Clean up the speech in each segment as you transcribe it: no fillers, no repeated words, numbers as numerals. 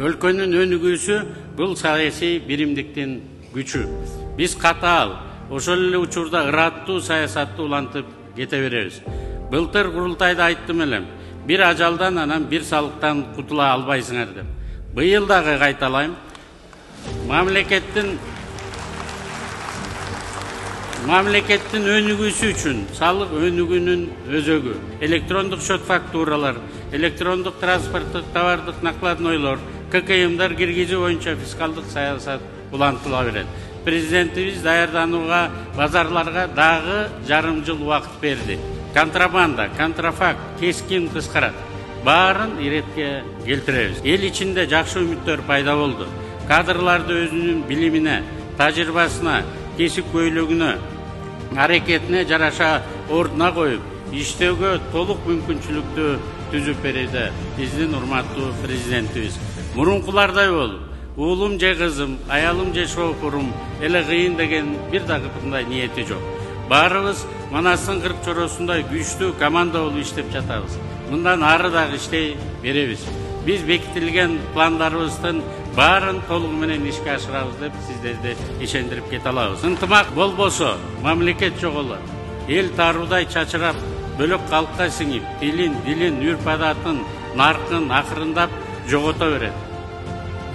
Өлкөнүн өнүгүүсү бул саясий биримдиктин күчү. Биз катаал, ошол эле учурда ыраттуу саясатты улантып кете беребиз. Былтыр курултайда айттым элем, бир ажалдан анан бир салыктан кутула албайсыңар деп. Быйыл дагы кайталайм. Мамлекеттин өнүгүүсү үчүн салык өнүгүүнүн өзөгү, электрондук счет фактуралар, электрондук транспорттук товардык накладнойлор, ККМдар киргизүү боюнча фискалдык саясат улантыла берет. Президентибиз даярданууга, базарларга дагы жарым жыл убакыт берди. Контрабанда, контрафакт кескин кыскарат. Баарын иретке келтиребиз. Эл ичинде жакшы үмүттөр пайда болду. Кадрларды өзүнүн билимине, тажрыйбасына, кесип көйлөгүнө, аракетине жараша ордуна коюп, иштөөгө толук мүмкүнчүлүктү түзүп берди биздин урматтуу президентибиз. Мурункулардай болуп, уулум же кызым, аялым же шофурум эле кыйын деген бир дагы ниети жок. Баарыбыз Манастын 40 чоросундай күчтүү команда болуп иштеп жатабыз. Мындан ары дагы иштей беребиз. Биз бекитилген пландарыбыздын баарын толугу менен ишке ашырабыз деп сиздерди ишендирип кете алабыз. Ынтымак болбосо мамлекет жоголот. Эл таруудай чачырап, бөлөк калкка сиңип, дилин, үрп-адатын, наркын акырындап жогото берет.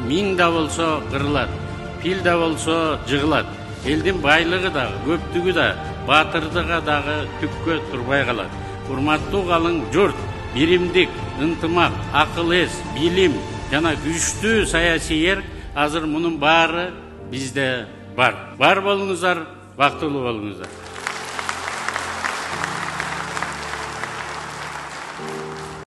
Миң да болсо кырылат, пил да болсо жыгылат. Элдин байлыгы да, көптүгү да, баатырдыгы дагы түккө турбай калат. Урматтуу калың журт, биримдик, ынтымак, акыл эс, билим жана күчтүү саясий эрк азыр мунун баары бизде бар. Бар болуңуздар, бактылуу болуңуздар.